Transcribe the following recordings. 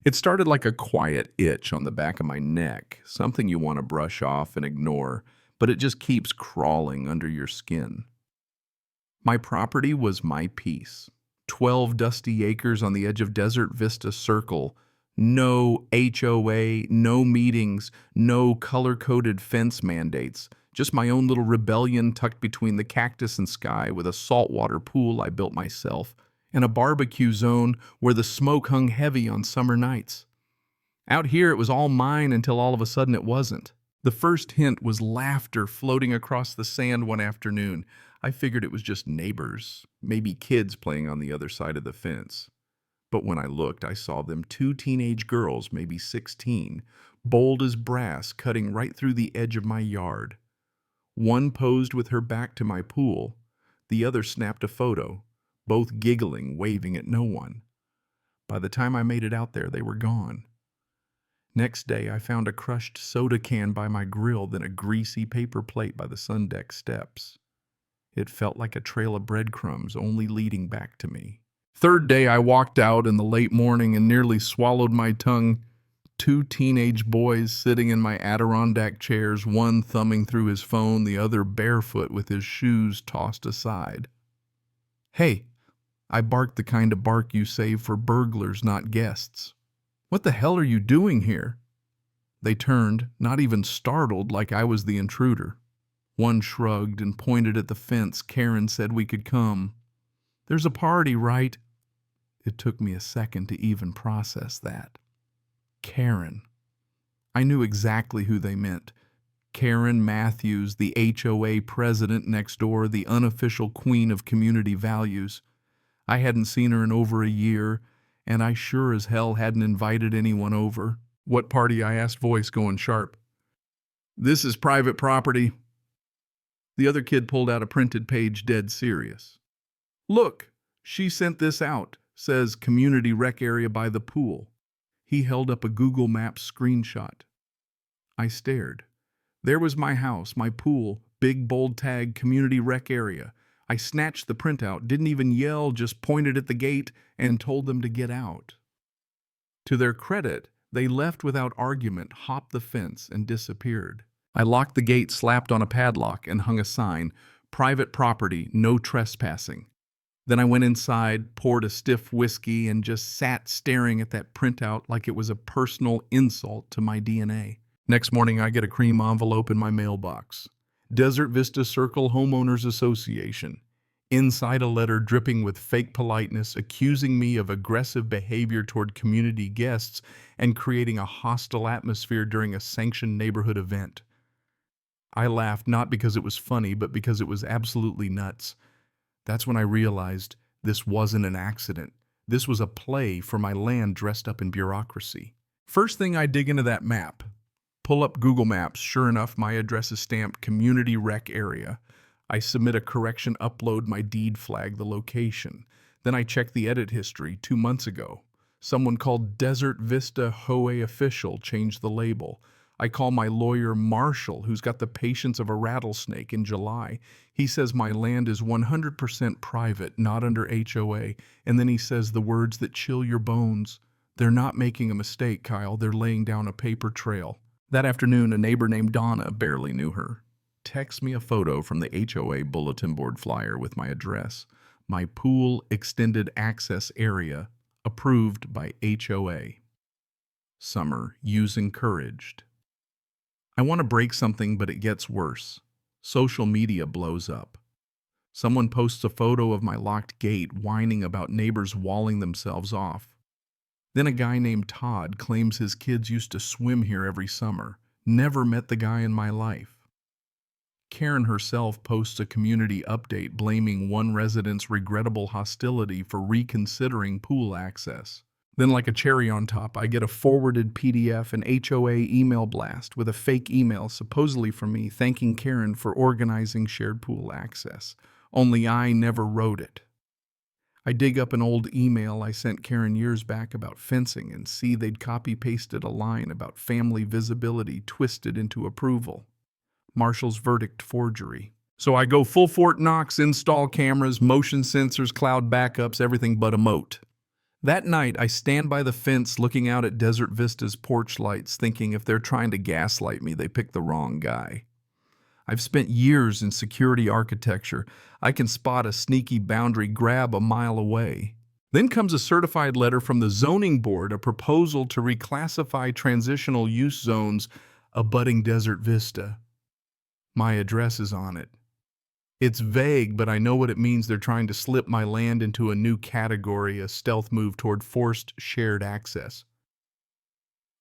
It started like a quiet itch on the back of my neck, something you want to brush off and ignore, but it just keeps crawling under your skin. My property was my peace. 12 dusty acres on the edge of Desert Vista Circle. No HOA, no meetings, no color-coded fence mandates. Just my own little rebellion tucked between the cactus and sky with a saltwater pool I built myself and a barbecue zone where the smoke hung heavy on summer nights. Out here, it was all mine until all of a sudden it wasn't. The first hint was laughter floating across the sand one afternoon. I figured it was just neighbors, maybe kids playing on the other side of the fence. But when I looked, I saw them, two teenage girls, maybe 16, bold as brass, cutting right through the edge of my yard. One posed with her back to my pool. The other snapped a photo, both giggling, waving at no one. By the time I made it out there, they were gone. Next day, I found a crushed soda can by my grill, then a greasy paper plate by the sun deck steps. It felt like a trail of breadcrumbs, only leading back to me. Third day, I walked out in the late morning and nearly swallowed my tongue. Two teenage boys sitting in my Adirondack chairs, one thumbing through his phone, the other barefoot with his shoes tossed aside. "Hey," I barked the kind of bark you save for burglars, not guests. "What the hell are you doing here?" They turned, not even startled, like I was the intruder. One shrugged and pointed at the fence. Karen said we could come. "There's a party, right?" It took me a second to even process that. Karen. I knew exactly who they meant. Karen Matthews, the HOA president next door, the unofficial queen of community values. I hadn't seen her in over a year, and I sure as hell hadn't invited anyone over. "What party?" I asked, voice going sharp. "This is private property." The other kid pulled out a printed page, dead serious. "Look, she sent this out. Says community rec area by the pool." He held up a Google Maps screenshot. I stared. There was my house, my pool, big bold tag, community rec area. I snatched the printout, didn't even yell, just pointed at the gate and told them to get out. To their credit, they left without argument, hopped the fence, and disappeared. I locked the gate, slapped on a padlock, and hung a sign, "Private property, no trespassing." Then I went inside, poured a stiff whiskey, and just sat staring at that printout like it was a personal insult to my DNA. Next morning, I get a cream envelope in my mailbox. Desert Vista Circle Homeowners Association. Inside a letter dripping with fake politeness, accusing me of aggressive behavior toward community guests and creating a hostile atmosphere during a sanctioned neighborhood event. I laughed not because it was funny, but because it was absolutely nuts. That's when I realized this wasn't an accident. This was a play for my land dressed up in bureaucracy. First thing, I dig into that map. Pull up Google Maps. Sure enough, my address is stamped Community Rec Area. I submit a correction, upload my deed, flag the location. Then I check the edit history 2 months ago. Someone called Desert Vista HOA official changed the label. I call my lawyer Marshall, who's got the patience of a rattlesnake, in July. He says my land is 100% private, not under HOA. And then he says the words that chill your bones. They're not making a mistake, Kyle. They're laying down a paper trail. That afternoon, a neighbor named Donna, barely knew her, texts me a photo from the HOA bulletin board flyer with my address. My pool extended access area, approved by HOA. Summer, use encouraged. I want to break something, but it gets worse. Social media blows up. Someone posts a photo of my locked gate, whining about neighbors walling themselves off. Then a guy named Todd claims his kids used to swim here every summer. Never met the guy in my life. Karen herself posts a community update blaming one resident's regrettable hostility for reconsidering pool access. Then, like a cherry on top, I get a forwarded PDF and HOA email blast with a fake email supposedly from me thanking Karen for organizing shared pool access. Only I never wrote it. I dig up an old email I sent Karen years back about fencing and see they'd copy-pasted a line about family visibility twisted into approval. Marshall's verdict forgery. So I go full Fort Knox, install cameras, motion sensors, cloud backups, everything but a moat. That night, I stand by the fence looking out at Desert Vista's porch lights, thinking if they're trying to gaslight me, they picked the wrong guy. I've spent years in security architecture. I can spot a sneaky boundary grab a mile away. Then comes a certified letter from the zoning board, a proposal to reclassify transitional use zones abutting Desert Vista. My address is on it. It's vague, but I know what it means. They're trying to slip my land into a new category, a stealth move toward forced shared access.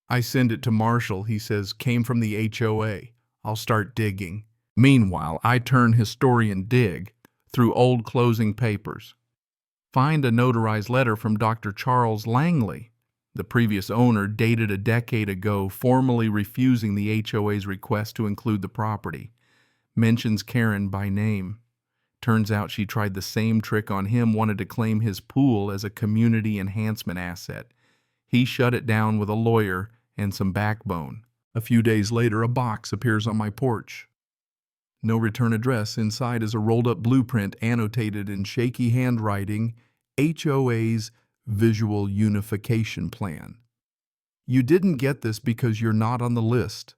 I send it to Marshall. He says, came from the HOA. I'll start digging. Meanwhile, I turn historian dig through old closing papers. Find a notarized letter from Dr. Charles Langley, the previous owner, dated a decade ago, formally refusing the HOA's request to include the property. Mentions Karen by name. Turns out she tried the same trick on him, wanted to claim his pool as a community enhancement asset. He shut it down with a lawyer and some backbone. A few days later, a box appears on my porch. No return address. Inside is a rolled-up blueprint annotated in shaky handwriting, HOA's Visual Unification Plan. You didn't get this because you're not on the list.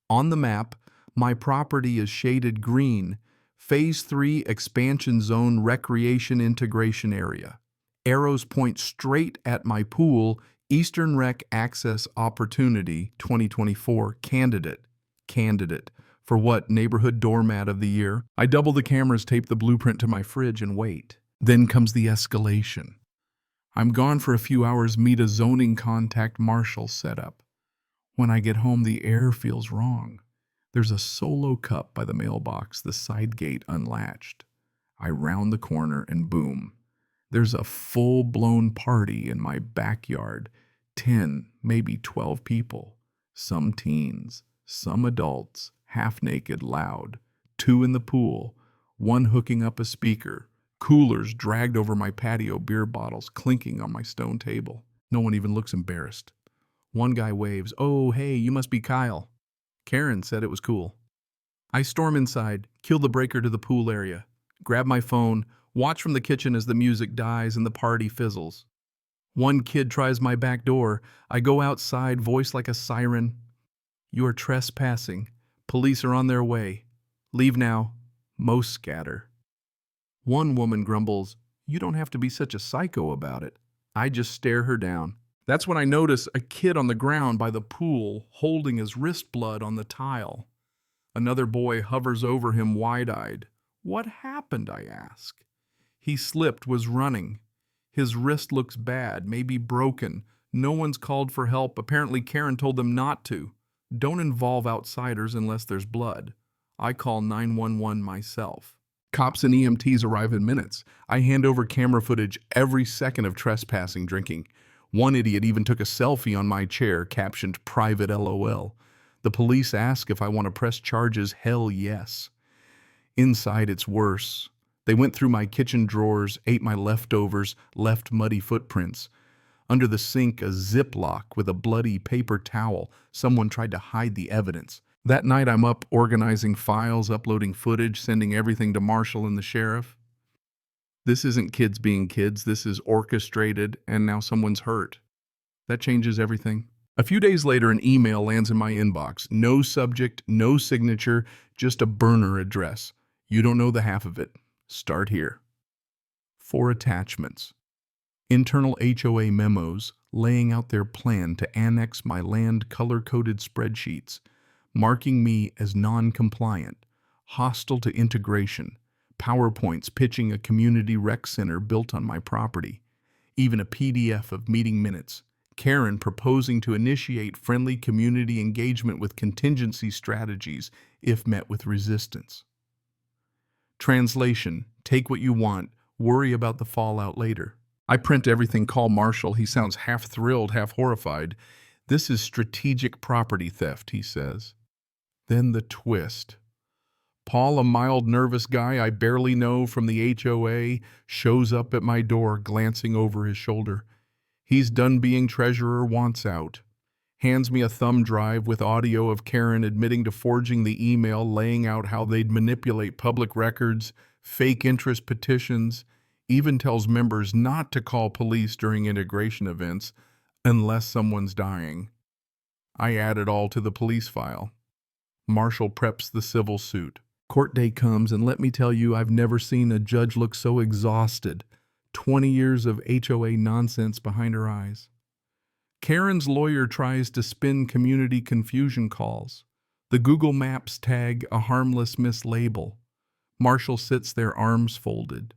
On the map, my property is shaded green, Phase 3 Expansion Zone Recreation Integration Area. Arrows point straight at my pool, Eastern Rec Access Opportunity 2024 Candidate. For what, neighborhood doormat of the year? I double the cameras, tape the blueprint to my fridge, and wait. Then comes the escalation. I'm gone for a few hours, meet a zoning contact Marshall setup. When I get home, the air feels wrong. There's a solo cup by the mailbox, the side gate unlatched. I round the corner and boom. There's a full-blown party in my backyard. 10, maybe 12 people. Some teens, some adults, half-naked, loud. 2 in the pool, 1 hooking up a speaker. Coolers dragged over my patio, beer bottles clinking on my stone table. No one even looks embarrassed. One guy waves, "Oh, hey, you must be Kyle." Karen said it was cool. I storm inside, kill the breaker to the pool area, grab my phone, watch from the kitchen as the music dies and the party fizzles. One kid tries my back door. I go outside, voice like a siren. "You are trespassing. Police are on their way. Leave now." Most scatter. One woman grumbles, "You don't have to be such a psycho about it." I just stare her down. That's when I notice a kid on the ground by the pool holding his wrist blood on the tile. Another boy hovers over him wide-eyed. "What happened?" I ask. "He slipped, was running. His wrist looks bad, maybe broken. No one's called for help. Apparently Karen told them not to. Don't involve outsiders unless there's blood." I call 911 myself. Cops and EMTs arrive in minutes. I hand over camera footage every second of trespassing, drinking. One idiot even took a selfie on my chair, captioned "Private LOL." The police ask if I want to press charges. Hell yes. Inside, it's worse. They went through my kitchen drawers, ate my leftovers, left muddy footprints. Under the sink, a Ziploc with a bloody paper towel. Someone tried to hide the evidence. That night, I'm up organizing files, uploading footage, sending everything to Marshall and the sheriff. This isn't kids being kids. This is orchestrated, and now someone's hurt. That changes everything. A few days later, an email lands in my inbox. No subject, no signature, just a burner address. You don't know the half of it. Start here. 4 attachments. Internal HOA memos laying out their plan to annex my land, color-coded spreadsheets, marking me as non-compliant, hostile to integration, PowerPoints pitching a community rec center built on my property, even a PDF of meeting minutes, Karen proposing to initiate friendly community engagement with contingency strategies if met with resistance. Translation: take what you want, worry about the fallout later. I print everything, call Marshall. He sounds half thrilled, half horrified. "This is strategic property theft," he says. Then the twist. Paul, a mild nervous guy I barely know from the HOA, shows up at my door, glancing over his shoulder. He's done being treasurer, wants out. Hands me a thumb drive with audio of Karen admitting to forging the email laying out how they'd manipulate public records, fake interest petitions, even tells members not to call police during integration events unless someone's dying. I add it all to the police file. Marshall preps the civil suit. Court day comes, and let me tell you, I've never seen a judge look so exhausted. 20 years of HOA nonsense behind her eyes. Karen's lawyer tries to spin community confusion calls. The Google Maps tag a harmless mislabel. Marshall sits there, arms folded,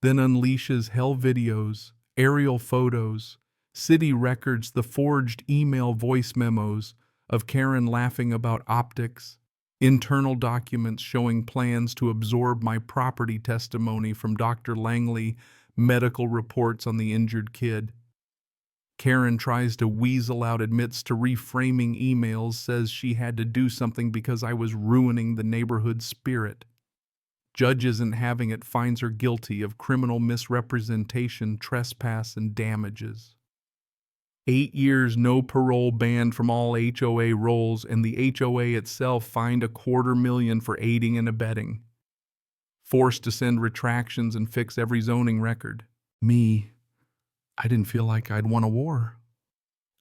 then unleashes hell videos, aerial photos, city records, the forged email voice memos of Karen laughing about optics, internal documents showing plans to absorb my property testimony from Dr. Langley, medical reports on the injured kid. Karen tries to weasel out, admits to reframing emails, says she had to do something because I was ruining the neighborhood spirit. Judge isn't having it, finds her guilty of criminal misrepresentation, trespass, and damages. 8 years, no parole, banned from all HOA roles, and the HOA itself fined $250,000 for aiding and abetting. Forced to send retractions and fix every zoning record. Me, I didn't feel like I'd won a war.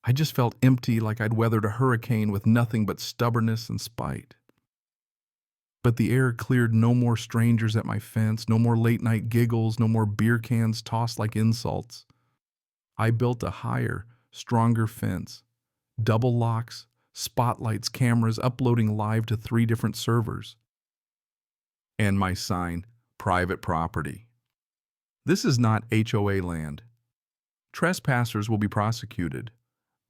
I just felt empty, like I'd weathered a hurricane with nothing but stubbornness and spite. But the air cleared. No more strangers at my fence, no more late-night giggles, no more beer cans tossed like insults. I built a higher, stronger fence. Double locks, spotlights, cameras, uploading live to 3 different servers. And my sign, private property. This is not HOA land. Trespassers will be prosecuted.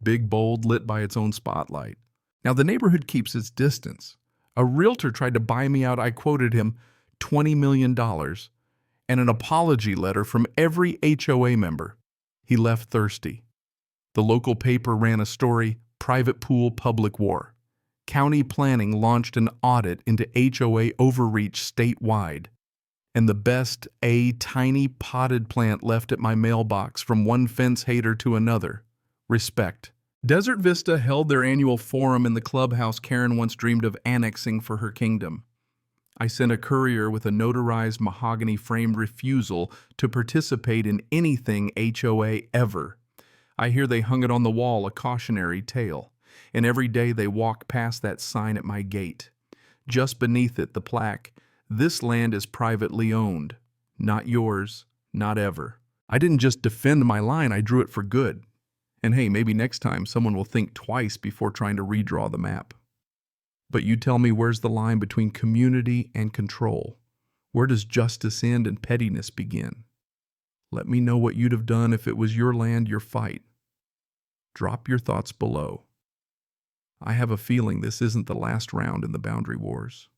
Big, bold, lit by its own spotlight. Now the neighborhood keeps its distance. A realtor tried to buy me out. I quoted him $20 million and an apology letter from every HOA member. He left thirsty. The local paper ran a story, private pool, public war. County planning launched an audit into HOA overreach statewide. And the best, a tiny potted plant left at my mailbox from one fence hater to another. Respect. Desert Vista held their annual forum in the clubhouse Karen once dreamed of annexing for her kingdom. I sent a courier with a notarized mahogany-framed refusal to participate in anything HOA ever. I hear they hung it on the wall, a cautionary tale. And every day they walk past that sign at my gate. Just beneath it, the plaque, "This land is privately owned. Not yours, not ever." I didn't just defend my line, I drew it for good. And hey, maybe next time someone will think twice before trying to redraw the map. But you tell me, where's the line between community and control? Where does justice end and pettiness begin? Let me know what you'd have done if it was your land, your fight. Drop your thoughts below. I have a feeling this isn't the last round in the boundary wars.